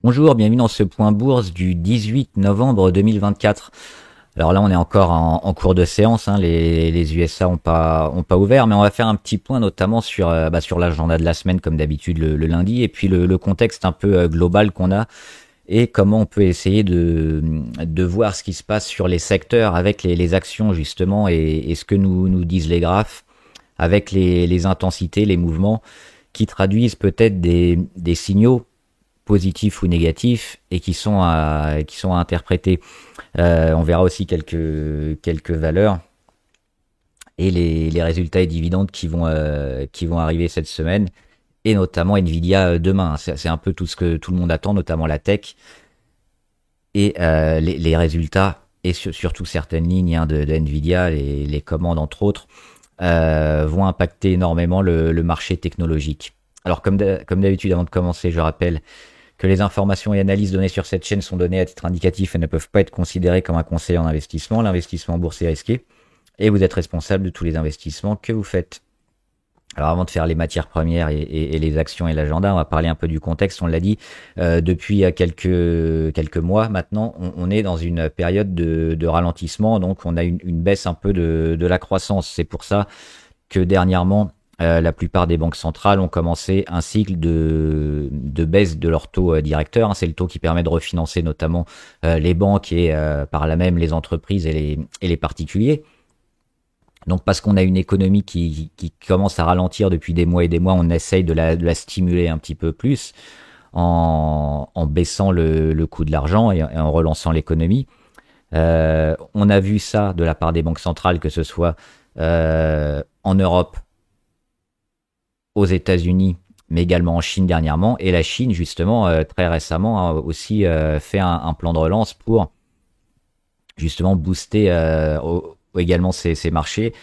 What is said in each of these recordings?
Bonjour, bienvenue dans ce point bourse du 18 novembre 2024. Alors là, on est encore en cours de séance, hein. Les USA ont pas ouvert, mais on va faire un petit point notamment sur l'agenda de la semaine comme d'habitude le lundi, et puis le contexte un peu global qu'on a et comment on peut essayer de voir ce qui se passe sur les secteurs avec les actions justement et ce que nous disent les graphes avec les intensités, les mouvements qui traduisent peut-être des signaux positifs ou négatifs et qui sont à interpréter. On verra aussi quelques valeurs et les résultats et dividendes qui vont arriver cette semaine et notamment Nvidia demain. C'est un peu tout ce que tout le monde attend, notamment la tech et les résultats et surtout certaines lignes de Nvidia, les commandes entre autres, vont impacter énormément le marché technologique. Alors comme d'habitude, avant de commencer, je rappelle que les informations et analyses données sur cette chaîne sont données à titre indicatif et ne peuvent pas être considérées comme un conseil en investissement. L'investissement en bourse est risqué et vous êtes responsable de tous les investissements que vous faites. Alors avant de faire les matières premières et les actions et l'agenda, on va parler un peu du contexte. On l'a dit, depuis quelques mois maintenant, on est dans une période de ralentissement, donc on a une baisse un peu de la croissance. C'est pour ça que dernièrement, la plupart des banques centrales ont commencé un cycle de baisse de leur taux directeur, hein. C'est le taux qui permet de refinancer notamment les banques et par là même les entreprises et les particuliers. Donc parce qu'on a une économie qui commence à ralentir depuis des mois et des mois, on essaye de la stimuler un petit peu plus en baissant le coût de l'argent et en relançant l'économie. On a vu ça de la part des banques centrales, que ce soit en Europe, aux États-Unis, mais également en Chine dernièrement. Et la Chine, justement, très récemment, a aussi fait un plan de relance pour justement booster également ces marchés.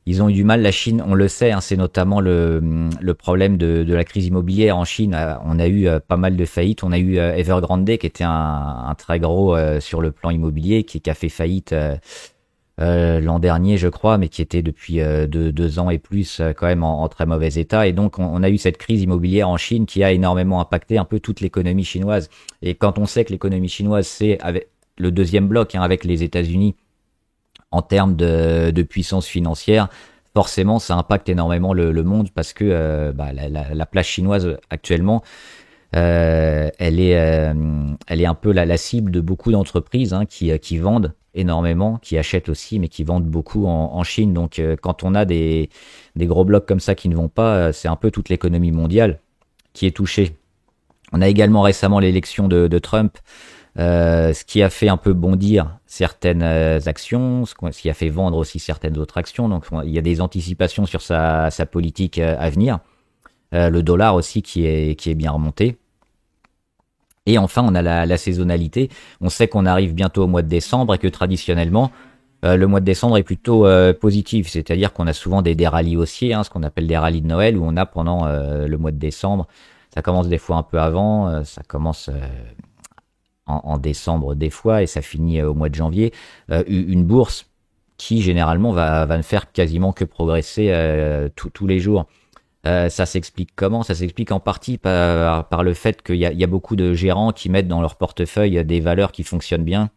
Ils ont eu du mal, la Chine, on le sait, hein, c'est notamment le problème de la crise immobilière en Chine. On a eu pas mal de faillites. On a eu Evergrande qui était un très gros sur le plan immobilier, qui a fait faillite l'an dernier, je crois, mais qui était depuis 2 ans et plus quand même en très mauvais état. Et donc, on a eu cette crise immobilière en Chine qui a énormément impacté un peu toute l'économie chinoise. Et quand on sait que l'économie chinoise, c'est avec le deuxième bloc, hein, avec les États-Unis, en termes de puissance financière, forcément, ça impacte énormément le monde parce que la place chinoise actuellement, elle est un peu la cible de beaucoup d'entreprises, hein, qui vendent énormément, qui achètent aussi, mais qui vendent beaucoup en Chine. Donc, quand on a des gros blocs comme ça qui ne vont pas, c'est un peu toute l'économie mondiale qui est touchée. On a également récemment l'élection de Trump, ce qui a fait un peu bondir certaines actions, ce qui a fait vendre aussi certaines autres actions. Donc, il y a des anticipations sur sa politique à venir. Le dollar aussi qui est bien remonté. Et enfin, on a la saisonnalité. On sait qu'on arrive bientôt au mois de décembre et que traditionnellement, le mois de décembre est plutôt positif. C'est-à-dire qu'on a souvent des rallyes haussiers, hein, ce qu'on appelle des rallyes de Noël, où on a pendant le mois de décembre, ça commence des fois un peu avant, ça commence en décembre des fois et ça finit au mois de janvier, une bourse qui généralement va ne faire quasiment que progresser tous les jours. Ça s'explique comment? Ça s'explique en partie par le fait qu'il y a beaucoup de gérants qui mettent dans leur portefeuille des valeurs qui fonctionnent bien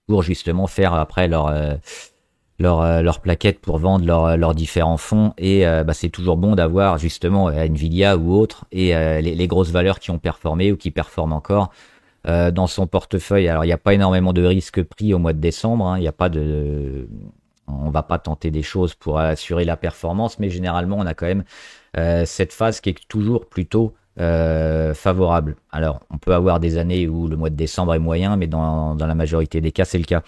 pour justement faire après leur plaquette pour vendre leurs différents fonds. Et c'est toujours bon d'avoir justement Nvidia ou autre et les grosses valeurs qui ont performé ou qui performent encore dans son portefeuille. Alors il n'y a pas énormément de risques pris au mois de décembre, hein. Il n'y a pas on va pas tenter des choses pour assurer la performance, mais généralement on a quand même cette phase qui est toujours plutôt favorable. Alors on peut avoir des années où le mois de décembre est moyen, mais dans la majorité des cas c'est le cas.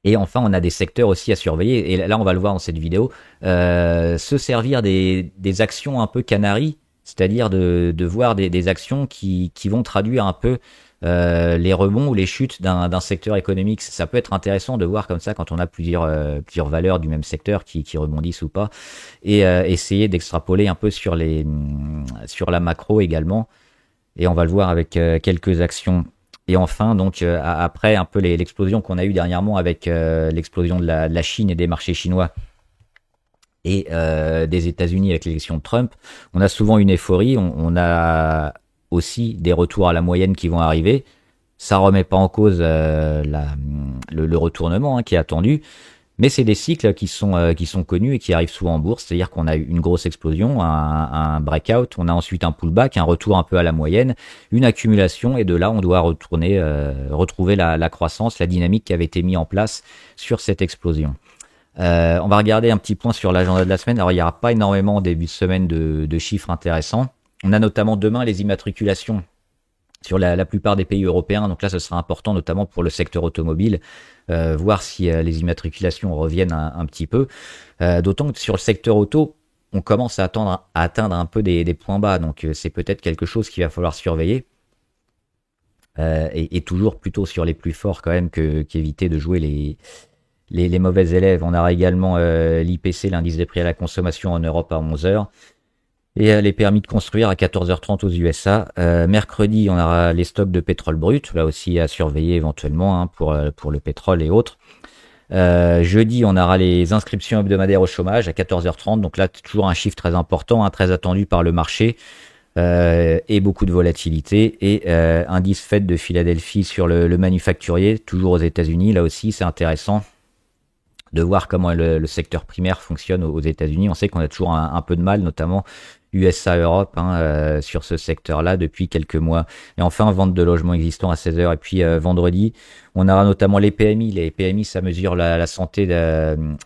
Et enfin on a des secteurs aussi à surveiller, et là on va le voir dans cette vidéo, se servir des actions un peu canaries, c'est-à-dire de voir des actions qui vont traduire un peu les rebonds ou les chutes d'un secteur économique. Ça peut être intéressant de voir comme ça quand on a plusieurs valeurs du même secteur qui rebondissent ou pas, et essayer d'extrapoler un peu sur la macro également. Et on va le voir avec quelques actions. Et enfin, donc après un peu l'explosion qu'on a eue dernièrement avec l'explosion de la Chine et des marchés chinois et des États-Unis avec l'élection de Trump, on a souvent une euphorie. On a aussi des retours à la moyenne qui vont arriver. Ça remet pas en cause le retournement qui est attendu, mais c'est des cycles qui sont connus et qui arrivent souvent en bourse, c'est-à-dire qu'on a eu une grosse explosion, un breakout, on a ensuite un pullback, un retour un peu à la moyenne, une accumulation, et de là on doit retrouver la croissance, la dynamique qui avait été mise en place sur cette explosion. On va regarder un petit point sur l'agenda de la semaine. Alors il n'y aura pas énormément en début de semaine de chiffres intéressants. On a notamment demain les immatriculations sur la plupart des pays européens. Donc là, ce sera important, notamment pour le secteur automobile, voir si les immatriculations reviennent un petit peu. D'autant que sur le secteur auto, on commence à atteindre un peu des points bas. Donc c'est peut-être quelque chose qu'il va falloir surveiller. Et toujours plutôt sur les plus forts quand même qu'éviter de jouer les mauvais élèves. On aura également l'IPC, l'indice des prix à la consommation en Europe à 11h. Et les permis de construire à 14h30 aux USA. Mercredi, on aura les stocks de pétrole brut, là aussi à surveiller éventuellement pour le pétrole et autres. Jeudi, on aura les inscriptions hebdomadaires au chômage à 14h30. Donc là, toujours un chiffre très important, très attendu par le marché et beaucoup de volatilité. Et indice Fed de Philadelphie sur le manufacturier, toujours aux États-Unis. Là aussi, c'est intéressant de voir comment le secteur primaire fonctionne aux États-Unis. On sait qu'on a toujours un peu de mal, notamment USA Europe, sur ce secteur-là depuis quelques mois. Et enfin, vente de logements existants à 16h. Et puis vendredi, on aura notamment les PMI. Les PMI, ça mesure la santé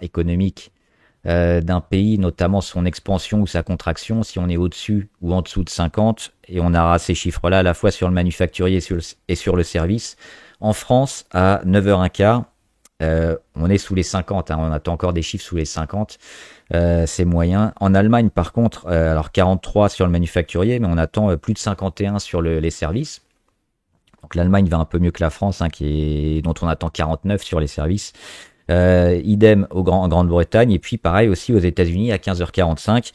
économique d'un pays, notamment son expansion ou sa contraction, si on est au-dessus ou en dessous de 50. Et on aura ces chiffres-là à la fois sur le manufacturier et sur le service. En France, à 9h15, on est sous les 50, on attend encore des chiffres sous les 50, c'est moyen. En Allemagne, par contre, alors 43 sur le manufacturier, mais on attend plus de 51 sur les services. Donc l'Allemagne va un peu mieux que la France, dont on attend 49 sur les services. Idem en Grande-Bretagne, et puis pareil aussi aux États-Unis à 15h45,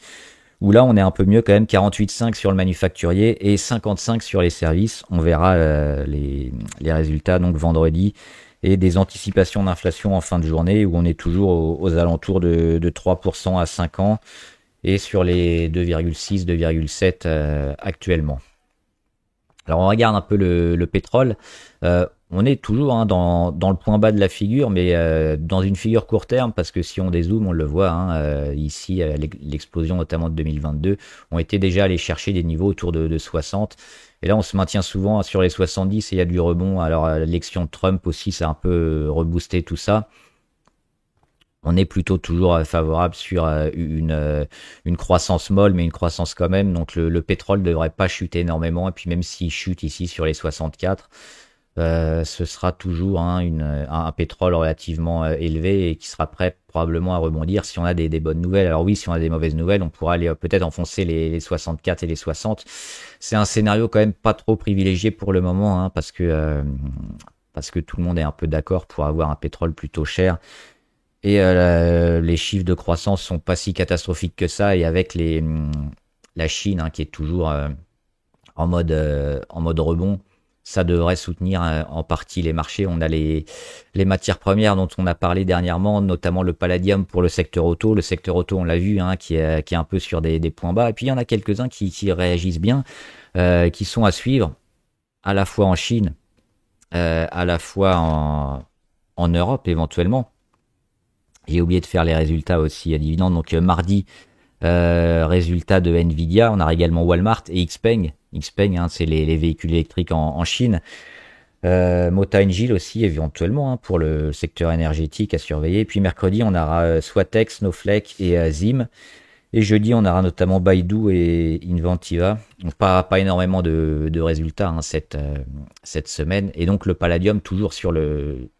où là on est un peu mieux quand même, 48,5 sur le manufacturier et 55 sur les services. On verra les résultats donc vendredi, et des anticipations d'inflation en fin de journée où on est toujours aux alentours de 3% à 5 ans et sur les 2,6, 2,7 actuellement. Alors on regarde un peu le pétrole. On est toujours dans le point bas de la figure, mais dans une figure court terme, parce que si on dézoome, on le voit ici, l'explosion notamment de 2022, ont été déjà allés chercher des niveaux autour de 60. Et là, on se maintient souvent sur les 70 et il y a du rebond. Alors, l'élection de Trump aussi, ça a un peu reboosté tout ça. On est plutôt toujours favorable sur une croissance molle, mais une croissance quand même. Donc, le pétrole ne devrait pas chuter énormément. Et puis, même s'il chute ici sur les 64, ce sera toujours un pétrole relativement élevé et qui sera prêt probablement à rebondir si on a des bonnes nouvelles. Alors oui, si on a des mauvaises nouvelles, on pourra aller peut-être enfoncer les 64 et les 60. C'est un scénario quand même pas trop privilégié pour le moment, parce que tout le monde est un peu d'accord pour avoir un pétrole plutôt cher. Et les chiffres de croissance sont pas si catastrophiques que ça, et avec la Chine qui est toujours en mode rebond, ça devrait soutenir en partie les marchés. On a les matières premières dont on a parlé dernièrement, notamment le palladium pour le secteur auto. Le secteur auto, on l'a vu, qui est un peu sur des points bas. Et puis il y en a quelques-uns qui réagissent bien, qui sont à suivre, à la fois en Chine, à la fois en Europe éventuellement. J'ai oublié de faire les résultats aussi à dividendes. Donc mardi, résultat de Nvidia. On a également Walmart et Xpeng. Xpeng, c'est les véhicules électriques en Chine. Mota Engil aussi éventuellement pour le secteur énergétique à surveiller. Puis mercredi, on aura Swatex, Snowflake et Zim. Et jeudi, on aura notamment Baidu et Inventiva. Donc pas énormément de résultats cette semaine. Et donc le palladium toujours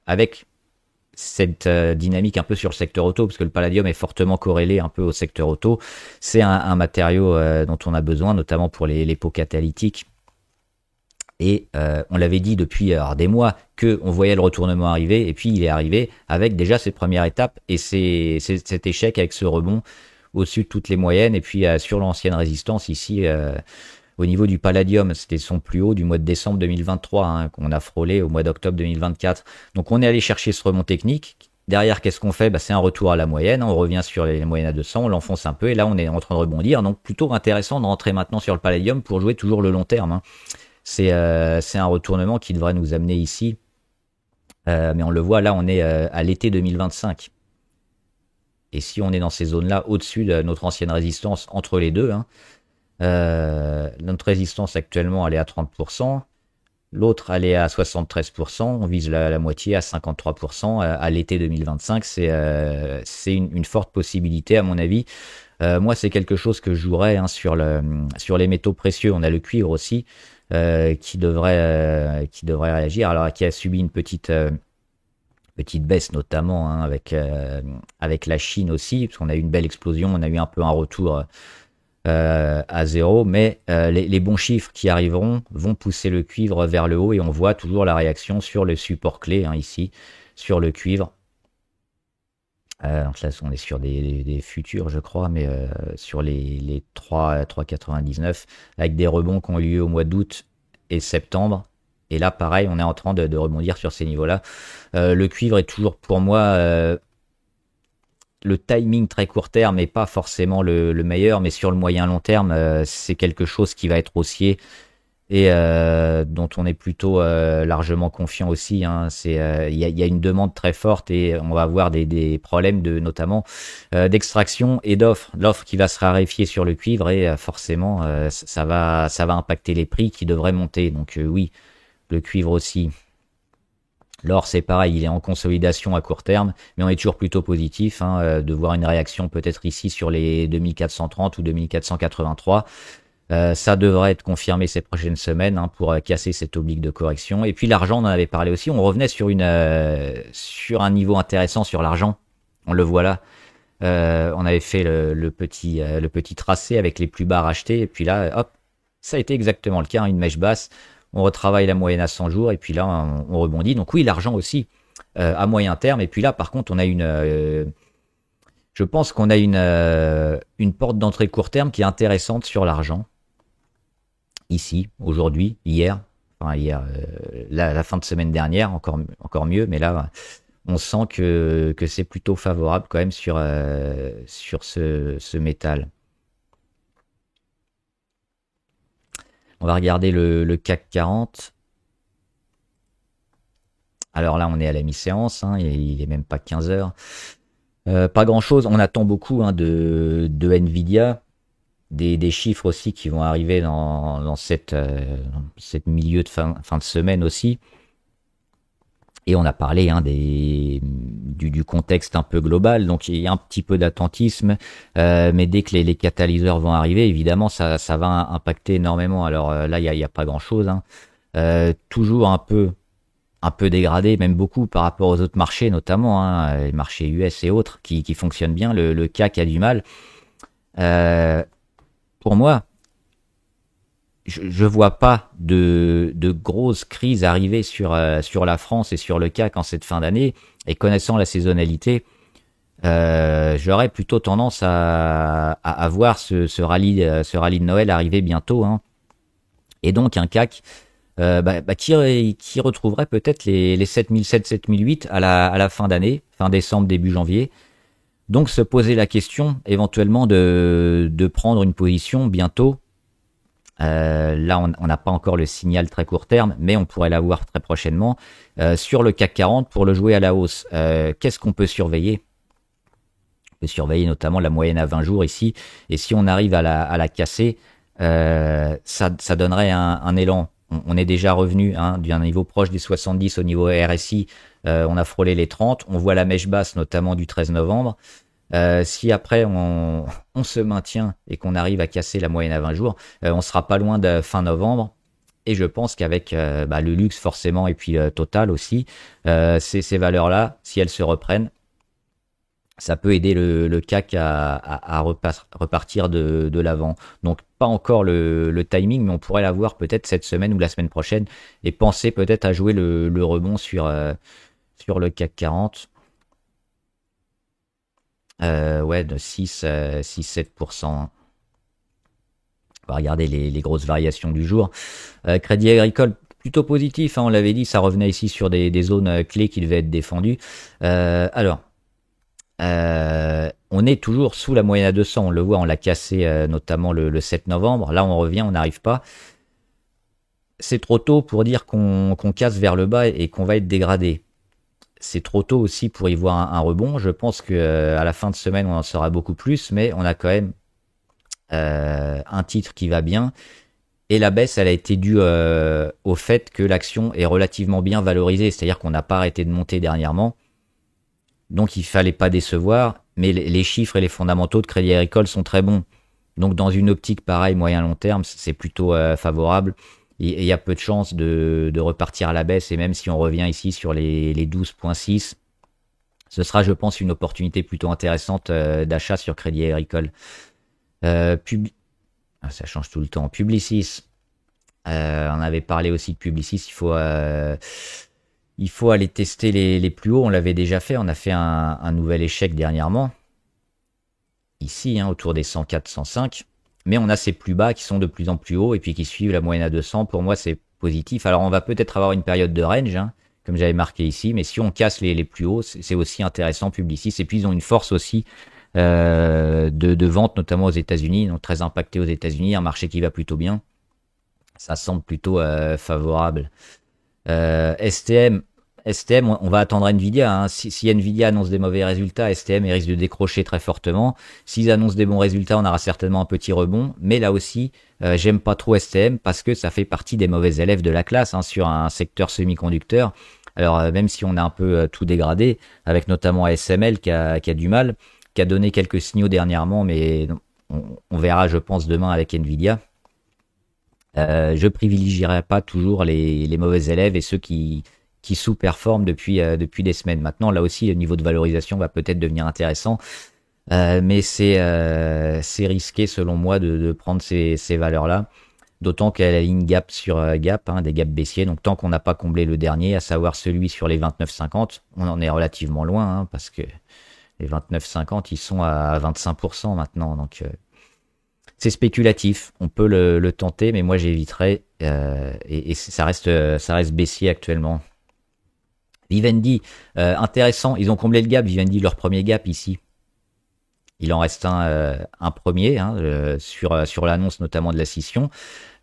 avec cette dynamique un peu sur le secteur auto, parce que le palladium est fortement corrélé un peu au secteur auto. C'est un matériau dont on a besoin, notamment pour les pots catalytiques. Et on l'avait dit depuis des mois qu'on voyait le retournement arriver, et puis il est arrivé avec déjà ses premières étapes et cet échec avec ce rebond au-dessus de toutes les moyennes. Et puis sur l'ancienne résistance ici, au niveau du palladium, c'était son plus haut du mois de décembre 2023, qu'on a frôlé au mois d'octobre 2024. Donc on est allé chercher ce rebond technique Derrière, qu'est-ce qu'on fait? Bah, c'est un retour à la moyenne, hein. On revient sur les moyennes à 200, on l'enfonce un peu, et là, on est en train de rebondir. Donc, plutôt intéressant de rentrer maintenant sur le palladium pour jouer toujours le long terme, hein. C'est un retournement qui devrait nous amener ici. Mais on le voit, là, on est à l'été 2025. Et si on est dans ces zones-là, au-dessus de notre ancienne résistance, entre les deux, hein, notre résistance actuellement, elle est à 30%. L'autre, elle est à 73%. On vise la moitié à 53% à l'été 2025. C'est une forte possibilité, à mon avis. Moi, c'est quelque chose que je jouerais, hein, sur les métaux précieux. On a le cuivre aussi qui devrait réagir. Alors, qui a subi une petite baisse, notamment, hein, avec la Chine aussi, parce qu'on a eu une belle explosion. On a eu un peu un retour à zéro, mais les bons chiffres qui arriveront vont pousser le cuivre vers le haut, et on voit toujours la réaction sur le support clé, hein, ici, sur le cuivre. Donc là, on est sur des futurs, je crois, mais sur les 3,99, avec des rebonds qui ont eu lieu au mois d'août et septembre. Et là, pareil, on est en train de rebondir sur ces niveaux-là. Le cuivre est toujours pour moi le timing très court terme n'est pas forcément le meilleur, mais sur le moyen long terme, c'est quelque chose qui va être haussier et dont on est plutôt largement confiant aussi, hein. Il y a une demande très forte, et on va avoir des problèmes notamment d'extraction et l'offre qui va se raréfier sur le cuivre, et forcément ça va impacter les prix qui devraient monter. Donc oui, le cuivre aussi. L'or, c'est pareil, il est en consolidation à court terme, mais on est toujours plutôt positif, hein, de voir une réaction peut-être ici sur les 2430 ou 2483. Ça devrait être confirmé ces prochaines semaines, hein, pour casser cette oblique de correction. Et puis l'argent, on en avait parlé aussi, on revenait sur un niveau intéressant sur l'argent. On le voit là. On avait fait le petit tracé avec les plus bas rachetés, et puis là, hop, ça a été exactement le cas, hein, une mèche basse. On retravaille la moyenne à 100 jours, et puis là, on rebondit. Donc oui, l'argent aussi, à moyen terme. Et puis là, par contre, je pense qu'on a une porte d'entrée court terme qui est intéressante sur l'argent. Ici, aujourd'hui, hier, la fin de semaine dernière, encore mieux, mais là, on sent que c'est plutôt favorable quand même sur ce métal. On va regarder le CAC 40. Alors là, on est à la mi-séance, hein, et il est même pas 15 heures. Pas grand-chose. On attend beaucoup, hein, de Nvidia. Des chiffres aussi qui vont arriver dans cette milieu de fin de semaine aussi. Et on a parlé, hein, du contexte un peu global, donc il y a un petit peu d'attentisme, mais dès que les catalyseurs vont arriver, évidemment, ça va impacter énormément. Alors là, il y a pas grand-chose, hein. Toujours un peu dégradé, même beaucoup par rapport aux autres marchés, notamment, hein, les marchés US et autres qui fonctionnent bien. Le CAC a du mal. Pour moi, je vois pas de grosses crises arriver sur la France et sur le CAC en cette fin d'année. Et connaissant la saisonnalité, j'aurais plutôt tendance à voir ce rallye de Noël arriver bientôt, hein. Et donc un CAC qui retrouverait peut-être les 7007, 7008 à la fin d'année, fin décembre, début janvier. Donc se poser la question éventuellement de prendre une position bientôt. Là, on n'a pas encore le signal très court terme, mais on pourrait l'avoir très prochainement sur le CAC 40 pour le jouer à la hausse. Qu'est-ce qu'on peut surveiller? On peut surveiller notamment la moyenne à 20 jours ici, et si on arrive à la casser, ça donnerait un élan. On est déjà revenu, hein, d'un niveau proche des 70 au niveau RSI. On a frôlé les 30. On voit la mèche basse, notamment du 13 novembre. Si après on se maintient et qu'on arrive à casser la moyenne à 20 jours, on sera pas loin de fin novembre. Et je pense qu'avec le luxe forcément, et puis Total aussi, ces valeurs-là, si elles se reprennent, ça peut aider le CAC à repartir de l'avant. Donc pas encore le timing, mais on pourrait l'avoir peut-être cette semaine ou la semaine prochaine, et penser peut-être à jouer le rebond sur le CAC 40. Ouais, de 6-7%. On va regarder les grosses variations du jour. Crédit Agricole, plutôt positif, hein, on l'avait dit, ça revenait ici sur des zones clés qui devaient être défendues. Alors, on est toujours sous la moyenne à 200, on le voit, on l'a cassé notamment le 7 novembre. Là, on revient, on n'arrive pas. C'est trop tôt pour dire qu'on casse vers le bas et qu'on va être dégradé. C'est trop tôt aussi pour y voir un rebond. Je pense que à la fin de semaine, on en saura beaucoup plus, mais on a quand même un titre qui va bien. Et la baisse, elle a été due au fait que l'action est relativement bien valorisée, c'est-à-dire qu'on n'a pas arrêté de monter dernièrement. Donc il fallait pas décevoir, mais les chiffres et les fondamentaux de Crédit Agricole sont très bons. Donc dans une optique pareille, moyen-long terme, c'est plutôt favorable. Et il y a peu de chances de repartir à la baisse, et même si on revient ici sur les 12,6, ce sera, je pense, une opportunité plutôt intéressante d'achat sur Crédit Agricole. Ça change tout le temps. Publicis, on avait parlé aussi de Publicis, il faut aller tester les plus hauts, on l'avait déjà fait, on a fait un nouvel échec dernièrement, ici, hein, autour des 104, 105, mais on a ces plus bas qui sont de plus en plus hauts et puis qui suivent la moyenne à 200, pour moi c'est positif. Alors on va peut-être avoir une période de range, hein, comme j'avais marqué ici, mais si on casse les plus hauts, c'est aussi intéressant Publicis, et puis ils ont une force aussi de vente, notamment aux États-Unis, donc très impacté aux États-Unis, un marché qui va plutôt bien, ça semble plutôt favorable. STM, on va attendre Nvidia. Hein. Si Nvidia annonce des mauvais résultats, STM risque de décrocher très fortement. S'ils annoncent des bons résultats, on aura certainement un petit rebond. Mais là aussi, j'aime pas trop STM parce que ça fait partie des mauvais élèves de la classe, hein, sur un secteur semi-conducteur. Alors même si on a un peu tout dégradé, avec notamment ASML qui a du mal, qui a donné quelques signaux dernièrement, mais on verra, je pense, demain avec Nvidia. Je privilégierai pas toujours les mauvais élèves et ceux qui sous-performent depuis des semaines. Maintenant, là aussi, le niveau de valorisation va peut-être devenir intéressant, mais c'est risqué selon moi de prendre ces valeurs-là, d'autant qu'elle aligne gap sur gap, hein, des gaps baissiers. Donc tant qu'on n'a pas comblé le dernier, à savoir celui sur les 29,50, on en est relativement loin, hein, parce que les 29,50, ils sont à 25% maintenant, donc c'est spéculatif, on peut le tenter, mais moi j'éviterais, et ça reste baissier actuellement. Vivendi, intéressant, ils ont comblé le gap, Vivendi, leur premier gap ici. Il en reste un premier, hein, sur l'annonce notamment de la scission,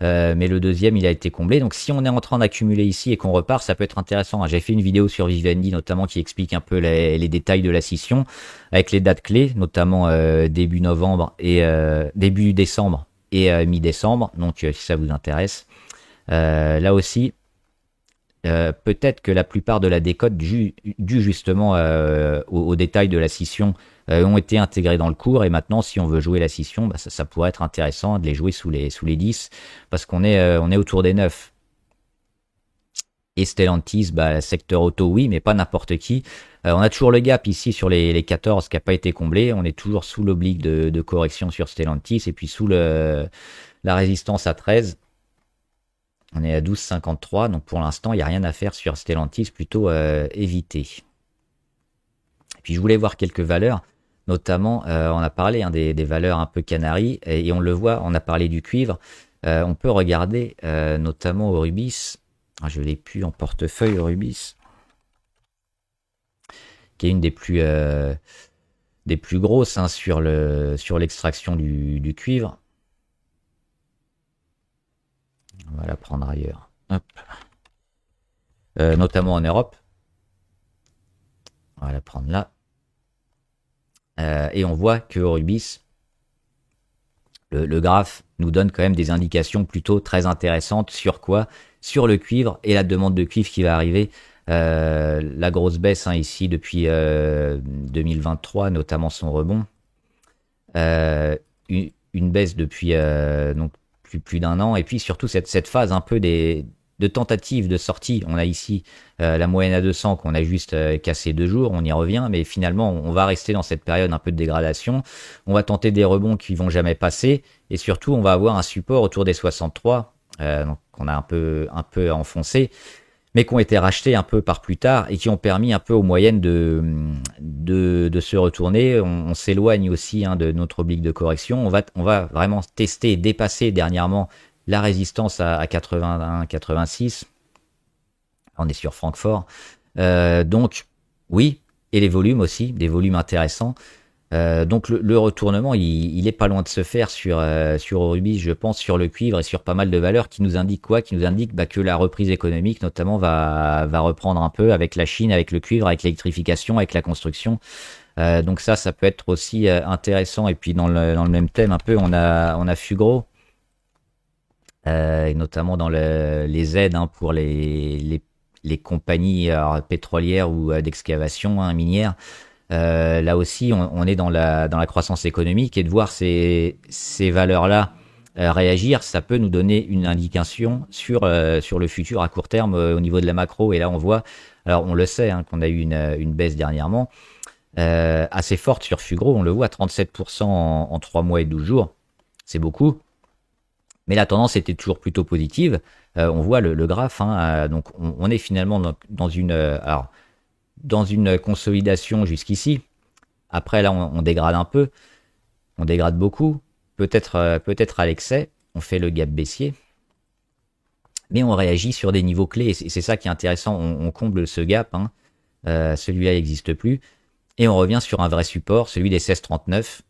mais le deuxième il a été comblé. Donc si on est en train d'accumuler ici et qu'on repart, ça peut être intéressant. J'ai fait une vidéo sur Vivendi notamment qui explique un peu les détails de la scission, avec les dates clés, notamment début novembre et début décembre et mi-décembre. Donc si ça vous intéresse, là aussi. Peut-être que la plupart de la décote due justement aux détails de la scission ont été intégrés dans le cours, et maintenant si on veut jouer la scission, bah, ça pourrait être intéressant de les jouer sous les 10, parce qu'on est autour des 9. Et Stellantis, bah, secteur auto oui, mais pas n'importe qui. On a toujours le gap ici sur les 14 qui n'a pas été comblé, on est toujours sous l'oblique de correction sur Stellantis, et puis sous la résistance à 13. On est à 12,53, donc pour l'instant, il n'y a rien à faire sur Stellantis, plutôt éviter. Et puis je voulais voir quelques valeurs, notamment, on a parlé, hein, des valeurs un peu canaries, et on le voit, on a parlé du cuivre. On peut regarder notamment Euribis, je l'ai plus en portefeuille, Euribis, qui est une des plus grosses, hein, sur l'extraction du cuivre. On va la prendre ailleurs. Hop. Notamment en Europe. On va la prendre là. Et on voit que Euribis, le graphe nous donne quand même des indications plutôt très intéressantes sur quoi? Sur le cuivre et la demande de cuivre qui va arriver. La grosse baisse, hein, ici depuis 2023, notamment son rebond. Une baisse depuis donc plus d'un an, et puis surtout cette phase un peu de tentatives de sortie. On a ici la moyenne à 200 qu'on a juste cassé 2 jours, on y revient, mais finalement on va rester dans cette période un peu de dégradation. On va tenter des rebonds qui vont jamais passer, et surtout on va avoir un support autour des 63, donc on a un peu enfoncé, mais qui ont été rachetés un peu par plus tard et qui ont permis un peu aux moyennes de se retourner. On s'éloigne aussi, hein, de notre oblique de correction. On va vraiment tester et dépasser dernièrement la résistance à 81, 86. On est sur Francfort. Donc, oui, et les volumes aussi, des volumes intéressants. Donc le retournement, il est pas loin de se faire sur Euribis, je pense, sur le cuivre et sur pas mal de valeurs qui nous indiquent quoi? Qui nous indiquent que la reprise économique, notamment, va reprendre un peu avec la Chine, avec le cuivre, avec l'électrification, avec la construction. Donc ça peut être aussi intéressant. Et puis dans le même thème, un peu, on a Fugro, et notamment dans les aides pour les compagnies pétrolières ou d'excavation minière. Là aussi, on est dans la croissance économique, et de voir ces valeurs-là réagir, ça peut nous donner une indication sur le futur à court terme au niveau de la macro. Et là, on voit, alors on le sait, qu'on a eu une baisse dernièrement assez forte sur Fugro. On le voit, 37% en 3 mois et 12 jours. C'est beaucoup. Mais la tendance était toujours plutôt positive. On voit le graphe. Donc on est finalement dans une consolidation jusqu'ici. Après, là, on dégrade un peu. On dégrade beaucoup. Peut-être à l'excès. On fait le gap baissier. Mais on réagit sur des niveaux clés. Et c'est ça qui est intéressant. On comble ce gap. Celui-là n'existe plus. Et on revient sur un vrai support, celui des 16,39.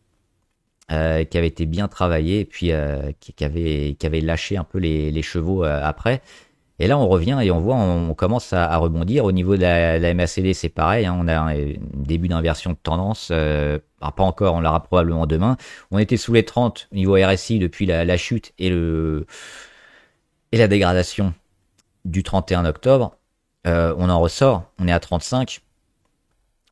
Qui avait été bien travaillé, et puis qui avait lâché un peu les chevaux après. Et là, on revient et on voit, on commence à rebondir. Au niveau de la MACD, c'est pareil. On a un début d'inversion de tendance. Pas encore, on l'aura probablement demain. On était sous les 30 au niveau RSI depuis la chute et la dégradation du 31 octobre. On en ressort, on est à 35.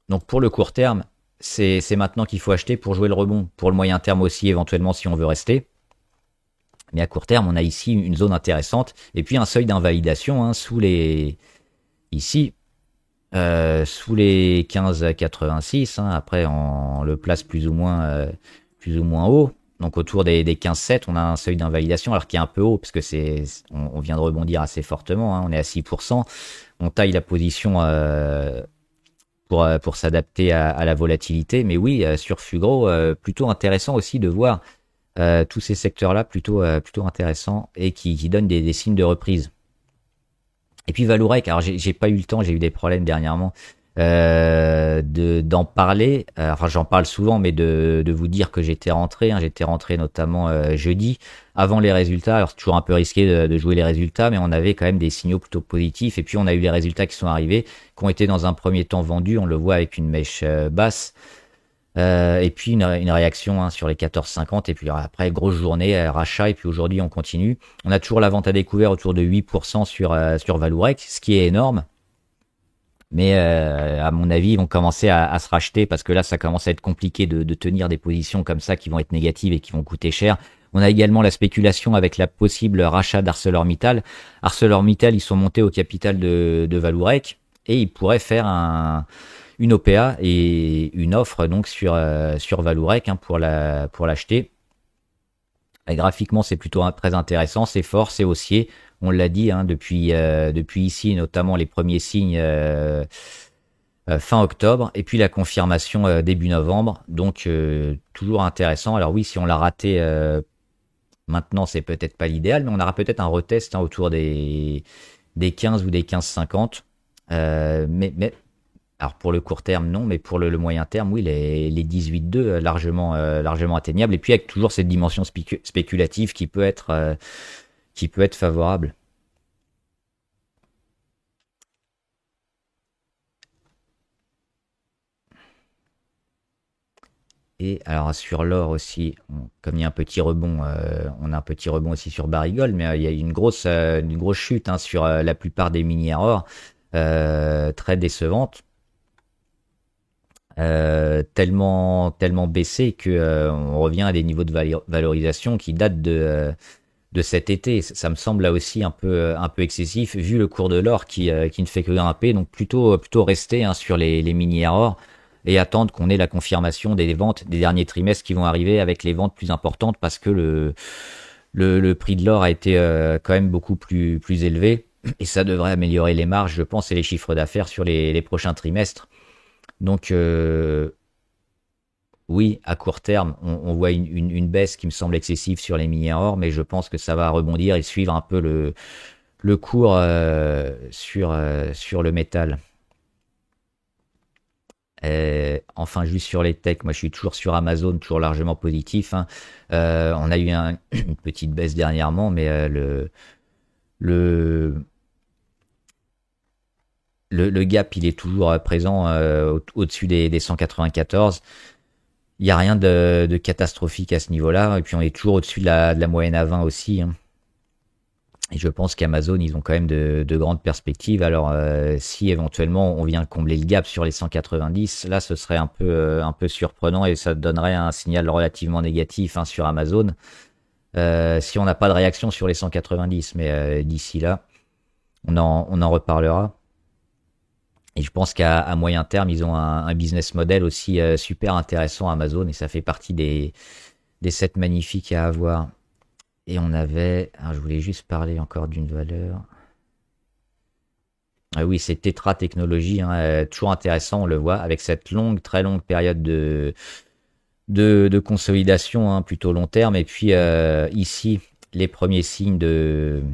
Donc pour le court terme, c'est maintenant qu'il faut acheter pour jouer le rebond. Pour le moyen terme aussi, éventuellement, si on veut rester. Mais à court terme, on a ici une zone intéressante. Et puis un seuil d'invalidation sous les 15,86. Après, on le place plus ou moins haut. Donc autour des 15,7, on a un seuil d'invalidation, alors qui est un peu haut, parce que on vient de rebondir assez fortement. On est à 6%. On taille la position pour s'adapter à la volatilité. Mais oui, sur Fugro, plutôt intéressant aussi de voir tous ces secteurs-là, plutôt intéressants, et qui donnent des signes de reprise. Et puis Valourec, alors j'ai pas eu le temps, j'ai eu des problèmes dernièrement d'en parler. Enfin, j'en parle souvent, mais de vous dire que j'étais rentré. J'étais rentré notamment jeudi, avant les résultats. Alors c'est toujours un peu risqué de jouer les résultats, mais on avait quand même des signaux plutôt positifs. Et puis on a eu les résultats qui sont arrivés, qui ont été dans un premier temps vendus. On le voit avec une mèche basse. Et puis une réaction sur les 14,50. Et puis après, grosse journée, rachat. Et puis aujourd'hui, on continue. On a toujours la vente à découvert autour de 8% sur Valourec, ce qui est énorme. Mais à mon avis, ils vont commencer à se racheter, parce que là, ça commence à être compliqué de tenir des positions comme ça qui vont être négatives et qui vont coûter cher. On a également la spéculation avec la possible rachat d'ArcelorMittal. ArcelorMittal, ils sont montés au capital de Valourec, et ils pourraient faire une OPA et une offre donc sur Valourec pour l'acheter. Et graphiquement, c'est plutôt très intéressant, c'est fort, c'est haussier. On l'a dit depuis ici, notamment les premiers signes fin octobre, et puis la confirmation début novembre. Donc toujours intéressant. Alors oui, si on l'a raté maintenant, c'est peut-être pas l'idéal, mais on aura peut-être un retest autour des 15 ou des 15,50. Mais alors pour le court terme, non, mais pour le moyen terme, oui, les 18,2 largement atteignables. Et puis avec toujours cette dimension spéculative qui peut être favorable. Et alors sur l'or aussi, comme il y a un petit rebond, on a un petit rebond aussi sur Barrick, mais il y a une grosse chute sur la plupart des minières or, très décevante. Tellement baissé que on revient à des niveaux de valorisation qui datent de cet été. Ça me semble là aussi un peu excessif, vu le cours de l'or qui ne fait que grimper. Donc plutôt rester sur les minières or et attendre qu'on ait la confirmation des ventes des derniers trimestres qui vont arriver, avec les ventes plus importantes, parce que le prix de l'or a été quand même beaucoup plus élevé, et ça devrait améliorer les marges, je pense, et les chiffres d'affaires sur les prochains trimestres. Donc oui, à court terme, on voit une baisse qui me semble excessive sur les minières or, mais je pense que ça va rebondir et suivre un peu le cours sur le métal. Enfin, juste sur les techs, moi je suis toujours sur Amazon, toujours largement positif, hein. On a eu une petite baisse dernièrement, mais le, le gap il est toujours présent au-dessus des 194. Il n'y a rien de catastrophique à ce niveau-là, et puis on est toujours au-dessus de la moyenne à 20 aussi, hein. Et je pense qu'Amazon, ils ont quand même de grandes perspectives. Alors, si éventuellement on vient combler le gap sur les 190, là, ce serait un peu surprenant et ça donnerait un signal relativement négatif, hein, sur Amazon. Si on n'a pas de réaction sur les 190, mais d'ici là, on en reparlera. Et je pense qu'à moyen terme, ils ont un business model aussi super intéressant Amazon et ça fait partie des 7 magnifiques à avoir. Et on avait, alors je voulais juste parler encore d'une valeur. Ah oui, c'est Tetra Technologies, hein, toujours intéressant, on le voit, avec cette longue, très longue période de consolidation, hein, plutôt long terme. Et puis ici, les premiers signes de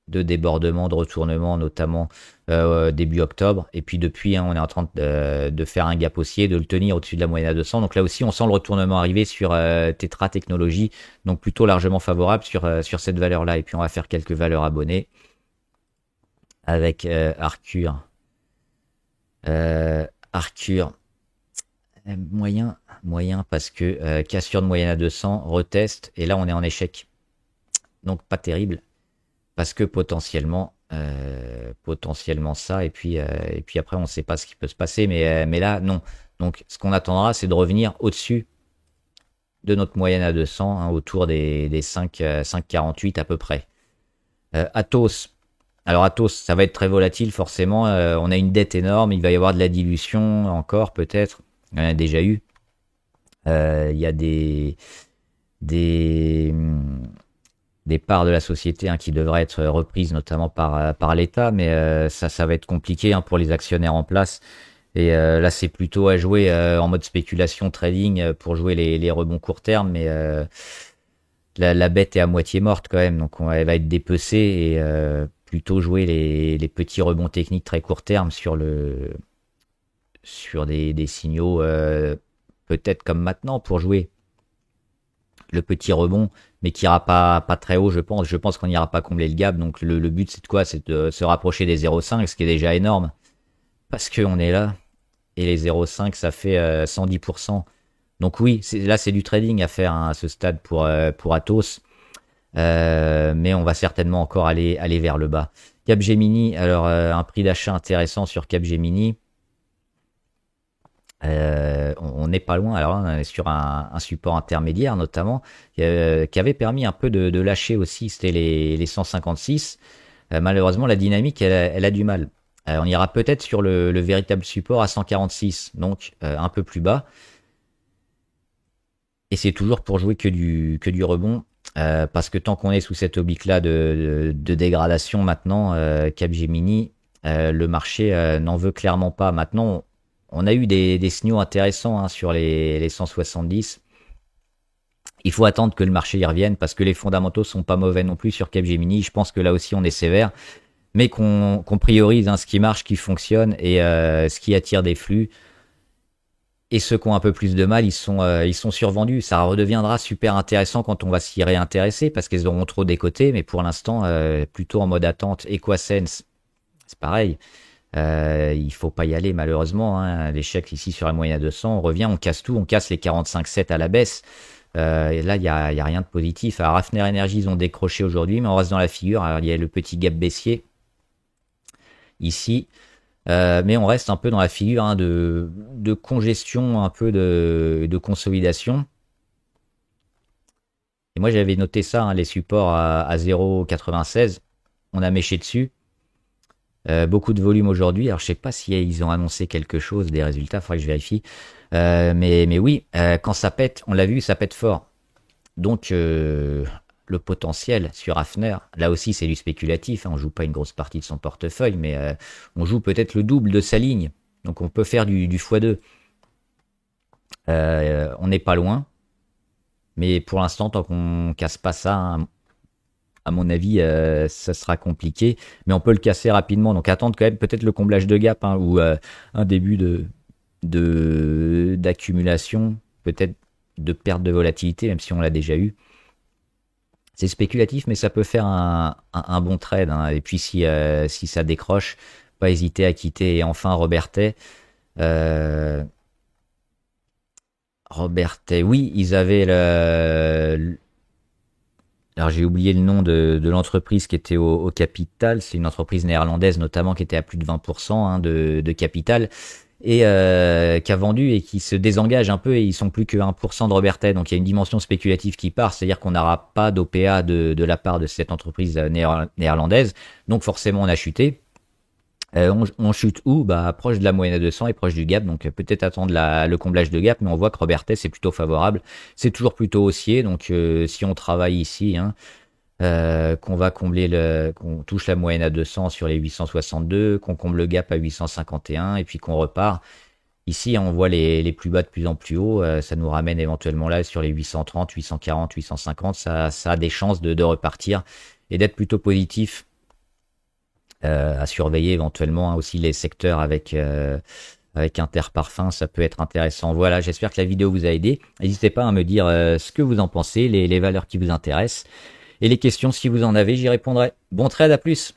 débordement, de retournement, notamment début octobre. Et puis depuis, hein, on est en train de faire un gap haussier, de le tenir au-dessus de la moyenne à 200. Donc là aussi, on sent le retournement arriver sur Tetra Technologies, donc plutôt largement favorable sur cette valeur-là. Et puis on va faire quelques valeurs abonnées avec Arcure. Arcure, moyen parce que cassure de moyenne à 200, retest, et là on est en échec. Donc pas terrible. Parce que potentiellement ça, et puis après on ne sait pas ce qui peut se passer, mais là non. Donc ce qu'on attendra, c'est de revenir au-dessus de notre moyenne à 200, hein, autour des 5,48 à peu près. Atos, alors Atos, ça va être très volatile forcément, on a une dette énorme, il va y avoir de la dilution encore peut-être, il y en a déjà eu. Il y a des, des parts de la société, hein, qui devraient être reprises notamment par l'État, mais ça va être compliqué, hein, pour les actionnaires en place. Et là, c'est plutôt à jouer en mode spéculation trading pour jouer les rebonds court terme, mais la bête est à moitié morte quand même, donc elle va être dépecée et plutôt jouer les petits rebonds techniques très court terme sur des signaux peut-être comme maintenant pour jouer le petit rebond, mais qui ira pas très haut, je pense. Je pense qu'on n'ira pas combler le gap. Donc le but, c'est de quoi? C'est de se rapprocher des 0,5, ce qui est déjà énorme. Parce qu'on est là. Et les 0,5, ça fait 110%. Donc oui, là, c'est du trading à faire, hein, à ce stade pour Atos. Mais on va certainement encore aller vers le bas. Capgemini, alors un prix d'achat intéressant sur Capgemini. On n'est pas loin, alors on est sur un support intermédiaire notamment, qui avait permis un peu de lâcher aussi, c'était les 156. Malheureusement, la dynamique, elle a du mal. On ira peut-être sur le véritable support à 146, donc un peu plus bas. Et c'est toujours pour jouer que du rebond, parce que tant qu'on est sous cette oblique-là de dégradation maintenant, Capgemini, le marché n'en veut clairement pas. Maintenant, on a eu des signaux intéressants, hein, sur les 170. Il faut attendre que le marché y revienne parce que les fondamentaux sont pas mauvais non plus sur Capgemini. Je pense que là aussi on est sévère, mais qu'on priorise, hein, ce qui marche, ce qui fonctionne et ce qui attire des flux. Et ceux qui ont un peu plus de mal, ils sont survendus. Ça redeviendra super intéressant quand on va s'y réintéresser parce qu'ils auront trop décoté, mais pour l'instant, plutôt en mode attente. Equasense, c'est pareil. Il faut pas y aller malheureusement, hein. L'échec ici sur la moyenne à 200, on revient, on casse tout, on casse les 45,7 à la baisse. Et là, il y a rien de positif. Alors, Hafner Energy, ils ont décroché aujourd'hui, mais on reste dans la figure. Alors, il y a le petit gap baissier ici. Mais on reste un peu dans la figure, hein, de congestion, un peu de consolidation. Et moi, j'avais noté ça, hein, les supports à 0,96. On a méché dessus. Beaucoup de volume aujourd'hui. Alors, je sais pas si ils ont annoncé quelque chose, des résultats. Il faudrait que je vérifie. Mais oui, quand ça pète, on l'a vu, ça pète fort. Donc, le potentiel sur Hafner, là aussi, c'est du spéculatif, hein. On joue pas une grosse partie de son portefeuille, mais on joue peut-être le double de sa ligne. Donc, on peut faire du x2. On n'est pas loin. Mais pour l'instant, tant qu'on casse pas ça, hein, à mon avis, ça sera compliqué, mais on peut le casser rapidement. Donc attendre quand même peut-être le comblage de gap, hein, ou un début d'accumulation, peut-être de perte de volatilité, même si on l'a déjà eu. C'est spéculatif, mais ça peut faire un bon trade, hein. Et puis si ça décroche, pas hésiter à quitter. Et enfin Robertet. Euh, Robertet, oui, ils avaient alors j'ai oublié le nom de l'entreprise qui était au capital. C'est une entreprise néerlandaise notamment qui était à plus de 20%, hein, de capital, et qui a vendu et qui se désengage un peu, et ils sont plus que 1% de Robertet. Donc il y a une dimension spéculative qui part, c'est-à-dire qu'on n'aura pas d'OPA de la part de cette entreprise néerlandaise. Donc forcément on a chuté. On chute où? Bah, proche de la moyenne à 200 et proche du gap, donc peut-être attendre le comblage de gap, mais on voit que Robertet c'est plutôt favorable, c'est toujours plutôt haussier, donc si on travaille ici, hein, qu'on va qu'on touche la moyenne à 200 sur les 862, qu'on comble le gap à 851 et puis qu'on repart. Ici, on voit les plus bas de plus en plus haut, ça nous ramène éventuellement là sur les 830, 840, 850, ça a des chances de repartir et d'être plutôt positif. À surveiller éventuellement, hein, aussi les secteurs avec Interparfums, ça peut être intéressant. Voilà, j'espère que la vidéo vous a aidé. N'hésitez pas à me dire ce que vous en pensez, les valeurs qui vous intéressent et les questions si vous en avez, j'y répondrai. Bon trade, à plus.